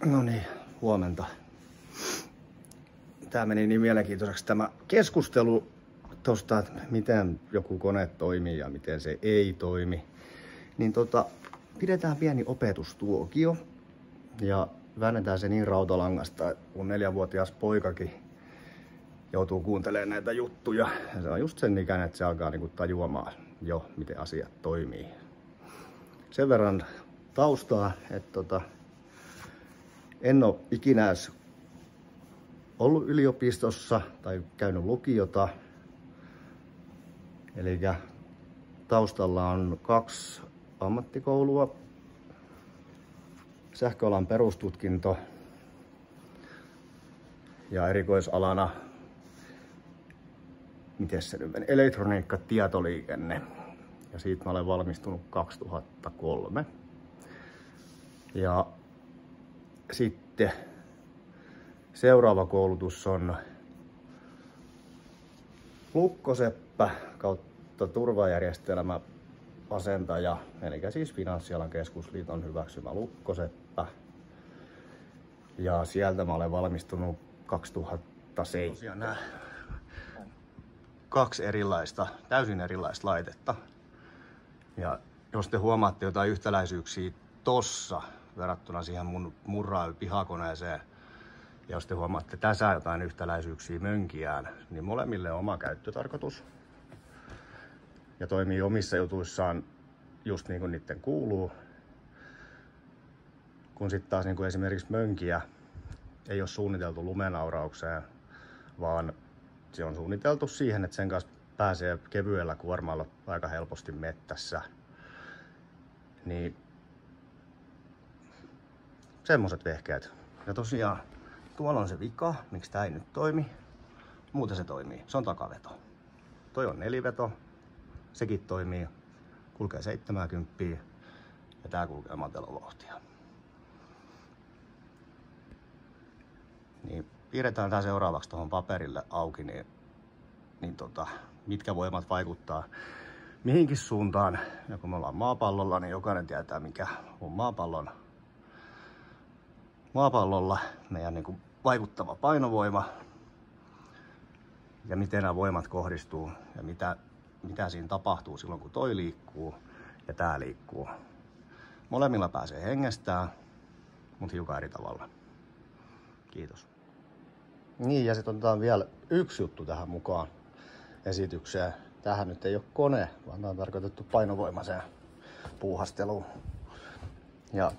No niin, huomenta. Tää meni niin mielenkiintoiseksi tämä keskustelu tosta, että miten joku kone toimii ja miten se ei toimi. Niin pidetään pieni opetustuokio ja väännetään se niin rautalangasta, että kun 4-vuotias poikakin joutuu kuuntelemaan näitä juttuja. Ja se on just sen ikäinen, että se alkaa niinku tajuamaan jo, miten asiat toimii. Sen verran taustaa, että en ole ikinä edes ollut yliopistossa tai käynyt lukiota. Eli taustalla on 2 ammattikoulua, sähköalan perustutkinto ja erikoisalana elektroniikka, tietoliikenne. Ja siitä mä olen valmistunut 2003. Ja sitten seuraava koulutus on lukkoseppä kautta turvajärjestelmä asentaja, eli siis Finanssialan keskusliiton hyväksymä lukkoseppä. Ja sieltä mä olen valmistunut 2007. Nämä 2 täysin erilaista laitetta. Ja jos te huomaatte jotain yhtäläisyyksiä tossa verrattuna siihen mun Murray-pihakoneeseen, ja jos te huomaatte tässä jotain yhtäläisyyksiä Mönkiään, niin molemmille on oma käyttötarkoitus. Ja toimii omissa jutuissaan just niin kuin niiden kuuluu. Kun sitten taas niin kuin esimerkiksi Mönkiä ei ole suunniteltu lumenauraukseen, vaan se on suunniteltu siihen, että sen kanssa pääsee kevyellä kuormalla aika helposti mettässä. Niin semmoset vehkeet. Ja tosiaan tuolla on se vika, miksi tää ei nyt toimi. Muuten se toimii. Se on takaveto. Toi on neliveto. Sekin toimii. Kulkee 70 ja tää kulkee matelovauhtia. Niin piirretään tää seuraavaksi tuohon paperille auki, niin mitkä voimat vaikuttaa mihinkin suuntaan. Ja kun me ollaan maapallolla, niin jokainen tietää, mikä on maapallolla meidän niin kuin vaikuttava painovoima ja miten nämä voimat kohdistuu ja mitä siinä tapahtuu silloin, kun toi liikkuu ja tää liikkuu. Molemmilla pääsee hengestään, mutta hiukan eri tavalla. Kiitos. Niin, ja sitten otetaan vielä yksi juttu tähän mukaan esitykseen. Tämähän nyt ei ole kone, vaan tämä on tarkoitettu painovoimaiseen puuhasteluun. Ja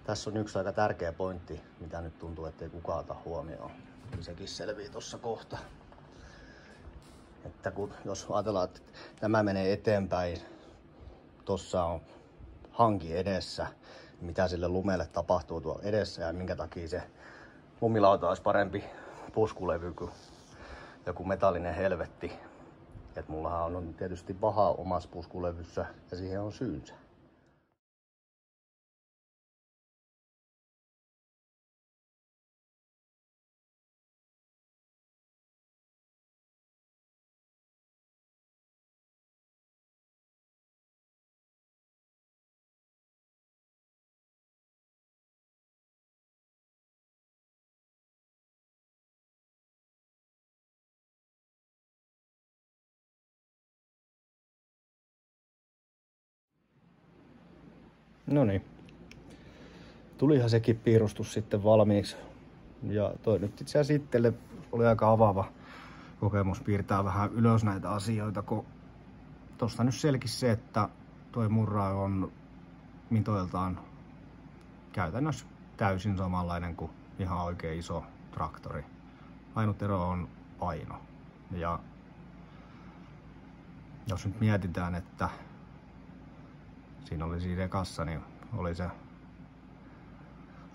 tässä on yksi aika tärkeä pointti, mitä nyt tuntuu, ettei kukaan ota huomioon. Niin sekin selvii tuossa kohta. Että jos ajatellaan, että tämä menee eteenpäin, tuossa on hanki edessä, niin mitä sille lumelle tapahtuu tuolla edessä ja minkä takia se lumilauta olisi parempi puskulevy kuin joku metallinen helvetti. Et mullahan on tietysti paha omassa puskulevyssä ja siihen on syynsä. No niin. Tulihan sekin piirustus sitten valmiiksi. Ja toi nyt itse asiassa itselle oli aika avaava kokemus piirtää vähän ylös näitä asioita, kun tosta nyt selkisi se, että toi Murray on mitoiltaan käytännössä täysin samanlainen kuin ihan oikein iso traktori. Ainut ero on paino. Ja jos nyt mietitään, että siinä oli siinä ekassa, niin oli se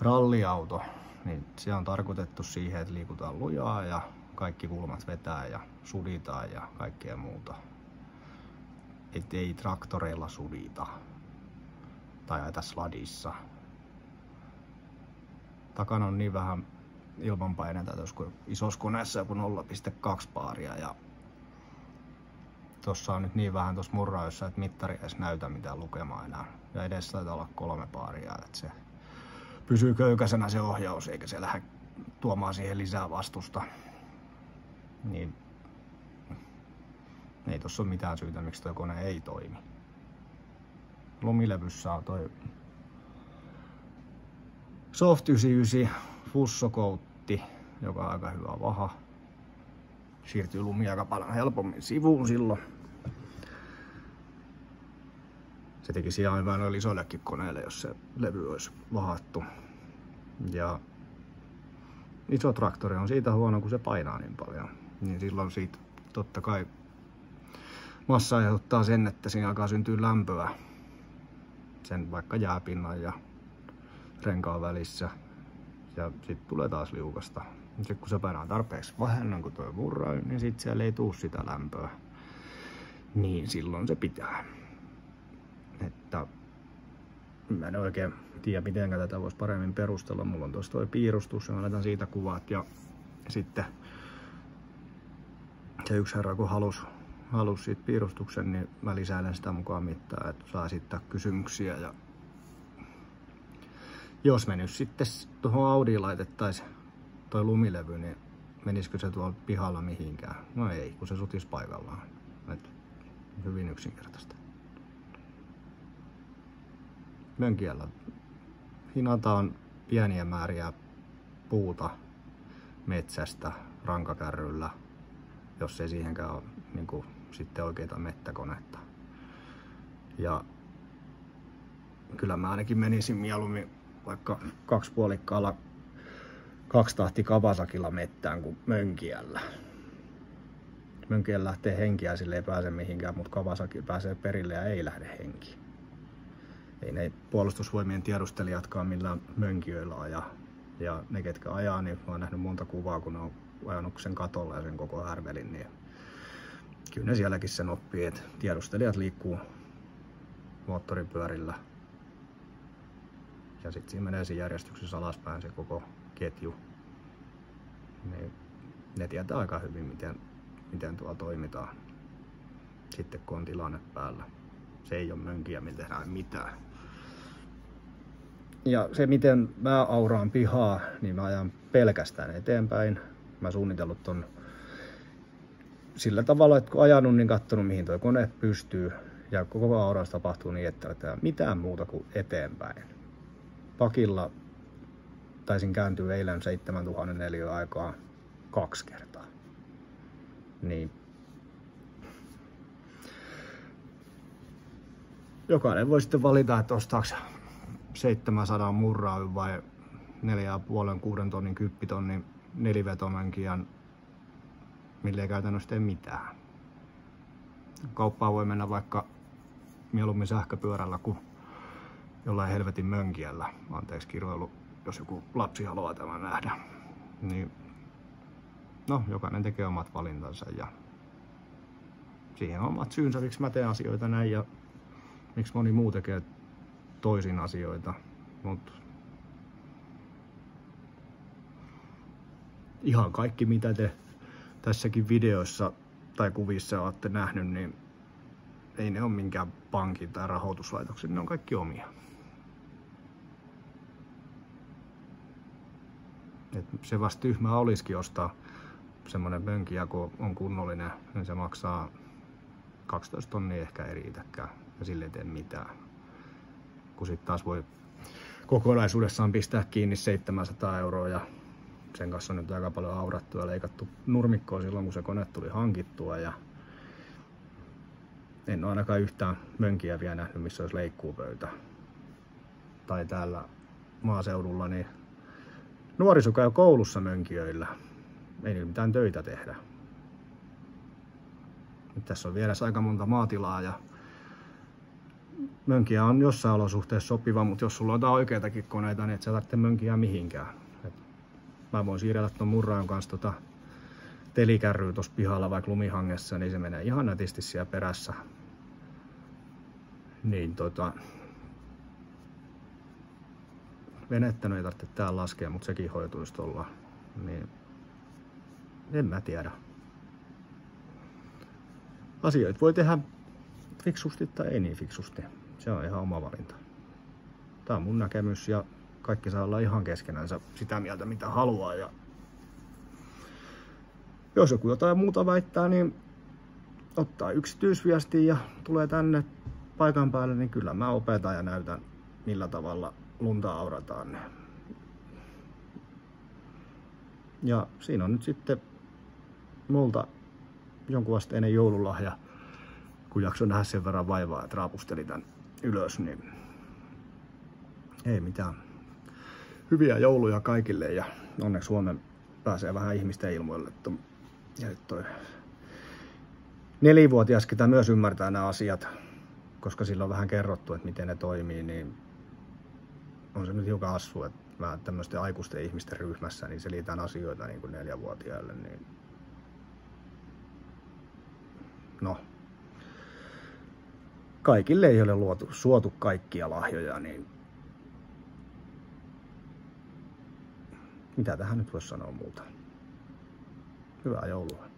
ralliauto, niin se on tarkoitettu siihen, että liikutaan lujaa ja kaikki kulmat vetää ja suditaan ja kaikkea muuta. Et ei traktoreilla sudita tai ajeta sladissa. Takana on niin vähän ilmanpaineita kuin isossa koneessa joku 0,2 baaria ja tossa on nyt niin vähän tossa Murrayssa, että mittari edes näytä mitään lukemaa enää. Ja edessä taitaa olla 3 baaria, että se pysyy köykäisenä se ohjaus, eikä se lähde tuomaan siihen lisää vastusta. Niin ei tossa ole mitään syytä, miksi tuo kone ei toimi. Lumilevyssä on toi Soft 99 fussokoutti, joka on aika hyvä vaha. Siirtyy lumi aika paljon helpommin sivuun silloin. Se tekisi ihan hyvää noille isoillekin koneille, jos se levy olisi vahattu. Ja iso traktori on siitä huono, kun se painaa niin paljon. Niin silloin siitä totta kai massa aiheuttaa sen, että siinä alkaa syntyä lämpöä. Sen vaikka jääpinnan ja renkaan välissä. Ja sitten tulee taas liukasta. Sitten kun se painaa tarpeeksi vähemmän kuin tuo murra, niin sitten siellä ei tule sitä lämpöä. Niin silloin se pitää. Että mä en oikein tiedä, miten tätä voisi paremmin perustella. Mulla on tuossa toi piirustus ja mä laitan siitä kuvat. Ja sitten se yksi herra, kun halusi siitä piirustuksen, niin mä lisäilen sitä mukaan mittaa, että saa esittää kysymyksiä. Ja jos me nyt sitten tuohon Audiin laitettaisiin toi lumilevy, niin menisikö se tuolla pihalla mihinkään? No ei, kun se sutisi paikallaan. Et hyvin yksinkertaista. Mönkijällä hinataan pieniä määriä puuta metsästä rankakärryllä, jos ei siihenkään ole niin kuin, sitten oikeita mettäkonetta. Ja kyllä mä ainakin menisin mieluummin vaikka 2,5 2-tahti Kawasakilla mettään kuin mönkijällä. Mönkijällä lähtee henkiä, sille ei pääse mihinkään, mutta Kawasaki pääsee perille ja ei lähde henkiin. Ei ne puolustusvoimien tiedustelijatkaan millään mönkijöillä aja. Ja ne ketkä ajaa, niin mä oon nähnyt monta kuvaa, kun ne on ajanut sen katolla ja sen koko härvelin. Niin kyllä ne sielläkin sen oppii, että tiedustelijat liikkuu moottoripyörillä. Ja sitten siinä menee siinä järjestyksessä alaspäin se koko ketju. Niin ne tietää aika hyvin, miten tuolla toimitaan. Sitten kun on tilanne päällä. Se ei ole mönkiä, millä tehdään mitään. Ja se miten mä auraan pihaa, niin mä ajan pelkästään eteenpäin. Mä suunnitellut ton sillä tavalla, että kun ajanut, niin katsonut mihin toi kone pystyy. Ja koko auraus tapahtuu niin, että ei tehdä mitään muuta kuin eteenpäin. Pakilla taisin kääntyä eilen 7004 aikaa 2 kertaa. Niin jokainen voi sitten valita, että ostaako 700 murraa vai 4,5-6 tonnin kyppitonnin nelivetomönkiän, millä ei käytännössä tee mitään. Kauppaan voi mennä vaikka mieluummin sähköpyörällä kuin jollain helvetin mönkijällä. Anteeksi kiroilu, jos joku lapsi haluaa tämän nähdä. Niin, no, jokainen tekee omat valintansa ja siihen on omat syynsä, miksi mä teen asioita näin ja miksi moni muu tekee toisin asioita. Mut ihan kaikki mitä te tässäkin videoissa tai kuvissa olette nähnyt, niin ei ne ole minkään pankin tai rahoituslaitoksen, ne on kaikki omia. Et se vasta tyhmää olisikin ostaa semmonen mönkijä, kun on kunnollinen, niin se maksaa 12 tonnia ehkä ei riitäkään ja sille ei tee mitään. Kun sit taas voi kokonaisuudessaan pistää kiinni 700 € ja sen kanssa on nyt aika paljon aurattu ja leikattu nurmikkoa silloin kun se kone tuli hankittua ja en ole ainakaan yhtään mönkiä vielä nähnyt, missä olisi leikkuupöytä. Tai täällä maaseudulla niin nuoriso käy koulussa mönkijöillä. Ei niillä mitään töitä tehdä. Nyt tässä on vieressä aika monta maatilaa ja mönkiä on jossain olosuhteessa sopiva, mutta jos sulla on jotain oikeitakin koneita, niin et sä tarvitse mönkiä mihinkään. Mä voin siirrellä ton murraan kanssa telikärryä tuossa pihalla vaikka lumihangessa, niin se menee ihan nätisti siellä perässä. Niin venettä ei tarvitse täällä laskea, mutta sekin hoituisi tuolla. Niin en mä tiedä. Asioita voi tehdä fiksusti tai ei niin fiksusti. Se on ihan oma valinta. Tää on mun näkemys ja kaikki saa olla ihan keskenänsä sitä mieltä, mitä haluaa. Ja jos joku jotain muuta väittää, niin ottaa yksityisviestiä ja tulee tänne paikan päälle, niin kyllä mä opetan ja näytän, millä tavalla lunta aurataan. Ja siinä on nyt sitten multa jonkun asteinen joululahja, kun jakson nähdä sen verran vaivaa, että raapusteli tän ylös, niin ei mitään. Hyviä jouluja kaikille ja onneksi huomenna pääsee vähän ihmisten ilmoille. Ja nyt toi 4-vuotias, ketä myös ymmärtää nämä asiat, koska sillä on vähän kerrottu, että miten ne toimii, niin on se nyt hiukan hassu, että mä tämmöisten aikuisten ihmisten ryhmässä niin selitän asioita niin kuin 4-vuotiaille, niin no, kaikille ei ole suotu kaikkia lahjoja, niin mitä tähän nyt voisi sanoa muuta? Hyvää joulua.